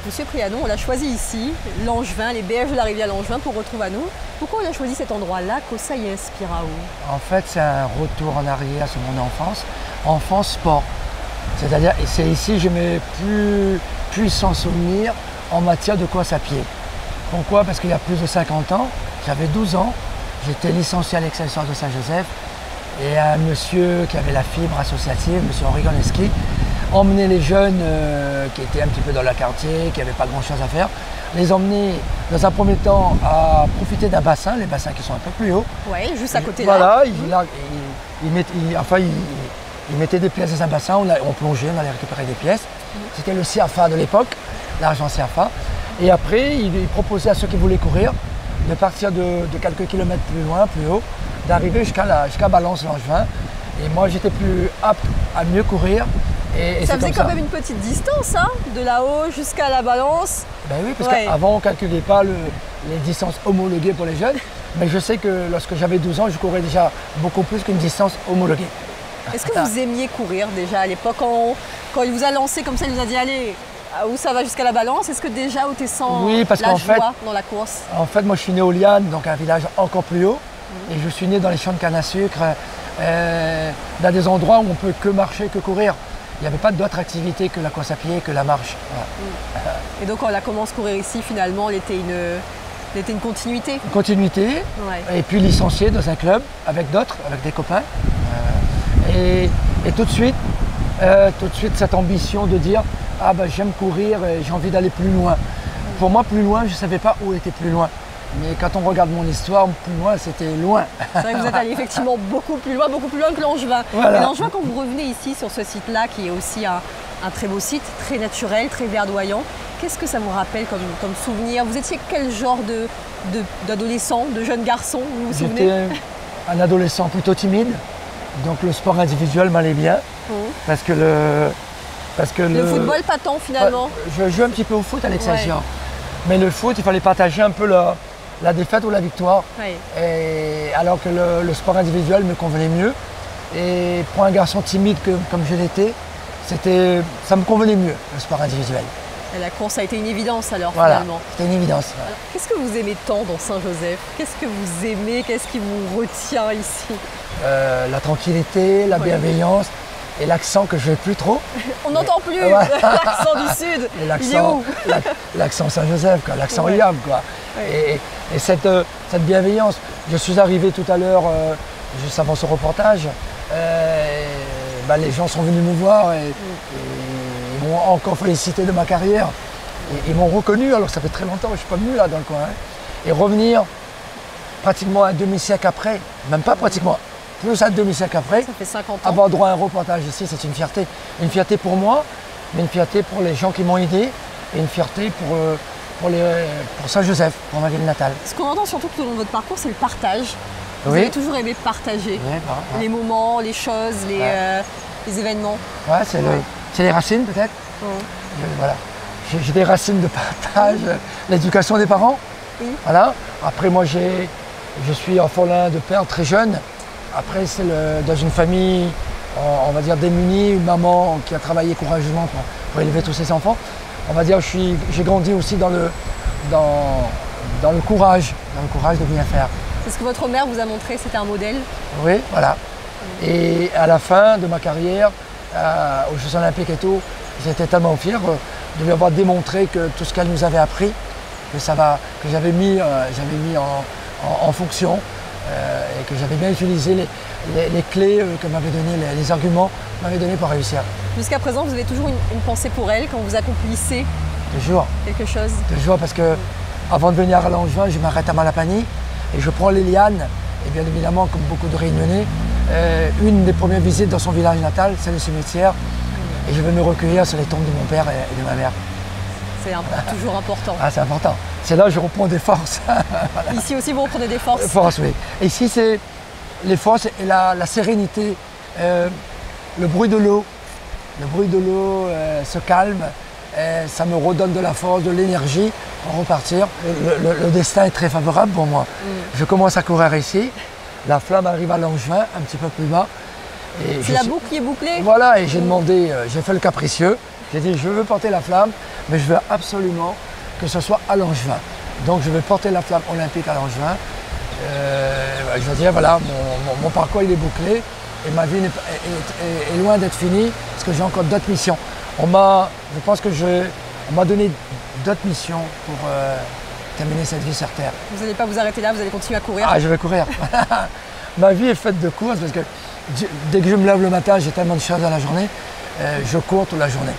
Monsieur Priano, on l'a choisi ici, Langevin, les berges de la rivière Langevin pour retrouver à nous. Pourquoi on a choisi cet endroit-là? Que ça y inspire à où? En fait, c'est un retour en arrière sur mon enfance sport. C'est-à-dire, c'est ici que j'ai mes plus puissants souvenirs en matière de course à pied. Pourquoi? Parce qu'il y a plus de 50 ans, j'avais 12 ans, j'étais licencié à l'Excelsior de Saint-Joseph et un monsieur qui avait la fibre associative, monsieur Henri Goneski, emmener les jeunes qui étaient un petit peu dans le quartier, qui n'avaient pas grand-chose à faire, les emmener dans un premier temps à profiter d'un bassin, les bassins qui sont un peu plus hauts. Oui, juste à côté là. Voilà, il mettait des pièces dans un bassin, on plongeait, on allait récupérer des pièces. C'était le CFA de l'époque, l'argent CFA. Et après, il proposait à ceux qui voulaient courir de partir de quelques kilomètres plus loin, plus haut, d'arriver jusqu'à Balance-Langevin. Et moi, j'étais plus apte à mieux courir. Et ça faisait quand même une petite distance, hein, de là-haut jusqu'à la Balance. Ben oui, parce qu'avant, on ne calculait pas les distances homologuées pour les jeunes. Mais je sais que lorsque j'avais 12 ans, je courais déjà beaucoup plus qu'une distance homologuée. Est-ce que vous aimiez courir déjà à l'époque quand il vous a lancé comme ça, il vous a dit allez, où ça va jusqu'à la Balance? Est-ce que déjà vous t'es senti la joie dans la course? En fait, moi je suis né au Liane, donc un village encore plus haut. Et je suis né dans les champs de canne à sucre, dans des endroits où on ne peut que marcher, que courir. Il n'y avait pas d'autre activité que la course à pied, que la marche. Voilà. Et donc quand on a commencé à courir ici, finalement, elle était une continuité. Une continuité, et puis licencié dans un club avec d'autres, avec des copains. Et tout de suite, cette ambition de dire « Ah ben j'aime courir et j'ai envie d'aller plus loin ». Pour moi, plus loin, je ne savais pas où était plus loin. Mais quand on regarde mon histoire, plus loin, c'était loin. C'est vrai que vous êtes allé effectivement beaucoup plus loin que Langevin. Voilà. Et Langevin, quand vous revenez ici, sur ce site-là, qui est aussi un très beau site, très naturel, très verdoyant, qu'est-ce que ça vous rappelle comme souvenir? Vous étiez quel genre d'adolescent, de jeune garçon, vous vous souvenez? J'étais un adolescent plutôt timide, donc le sport individuel m'allait bien. Parce que le football, pas tant finalement. Je jouais un petit peu au foot à l'Excelsior. Mais le foot, il fallait partager un peu la défaite ou la victoire. Et alors que le sport individuel me convenait mieux. Et pour un garçon timide comme je l'étais, ça me convenait mieux, le sport individuel. Et la course a été une évidence alors finalement. C'était une évidence. Alors, qu'est-ce que vous aimez tant dans Saint-Joseph? Qu'est-ce que vous aimez? Qu'est-ce qui vous retient ici? La tranquillité, la bienveillance et l'accent que je n'ai plus trop. On n'entend plus l'accent du Sud. Il est où? L'accent Saint-Joseph, l'accent Liam. Et cette bienveillance. Je suis arrivé tout à l'heure, juste avant ce reportage, les gens sont venus me voir et ils m'ont encore félicité de ma carrière. Et ils m'ont reconnu, alors que ça fait très longtemps que je ne suis pas venu là dans le coin. Et revenir pratiquement un demi-siècle après, même pas pratiquement, plus un demi-siècle après, ça fait 50 ans. Avoir droit à un reportage ici, c'est une fierté. Une fierté pour moi, mais une fierté pour les gens qui m'ont aidé et une fierté pour Saint-Joseph, pour ma ville natale. Ce qu'on entend surtout tout au long de votre parcours, c'est le partage. Vous avez toujours aimé partager les moments, les choses, les événements. Ouais, c'est les racines peut-être. Voilà. J'ai des racines de partage, l'éducation des parents. Voilà. Après, moi, je suis orphelin de père très jeune. Après, c'est dans une famille, on va dire démunie, une maman qui a travaillé courageusement pour élever tous ses enfants. On va dire j'ai grandi aussi dans le courage de bien faire. C'est ce que votre mère vous a montré, c'était un modèle? Oui, voilà. Et à la fin de ma carrière, aux Jeux Olympiques et tout, j'étais tellement fier de lui avoir démontré que tout ce qu'elle nous avait appris, que j'avais mis en fonction. Et que j'avais bien utilisé les clés que m'avaient donné, les arguments que m'avaient donné pour réussir. Jusqu'à présent, vous avez toujours une pensée pour elle quand vous accomplissez quelque chose? Toujours, parce que avant de venir à Langevin, je m'arrête à Malapani et je prends les lianes. Et bien évidemment, comme beaucoup de Réunionnais, une des premières visites dans son village natal, c'est le cimetière. Et je vais me recueillir sur les tombes de mon père et de ma mère. C'est toujours important. Ah, c'est important. C'est là que je reprends des forces. Voilà. Ici aussi, vous reprenez des forces? Forces, oui. Et ici, c'est les forces et la sérénité, le bruit de l'eau. Le bruit de l'eau se calme, ça me redonne de la force, de l'énergie pour repartir. Le destin est très favorable pour moi. Je commence à courir ici. La flamme arrive à Langevin, un petit peu plus bas. C'est la boucle qui est bouclée? Voilà, et j'ai demandé, j'ai fait le capricieux. J'ai dit, je veux porter la flamme mais je veux absolument que ce soit à Langevin. Donc je vais porter la flamme olympique à Langevin. Je veux dire, voilà, mon parcours il est bouclé et ma vie est loin d'être finie parce que j'ai encore d'autres missions. Je pense que on m'a donné d'autres missions pour terminer cette vie sur Terre. Vous n'allez pas vous arrêter là, vous allez continuer à courir? Ah, je vais courir. Ma vie est faite de courses parce que dès que je me lève le matin, j'ai tellement de choses dans la journée, je cours toute la journée.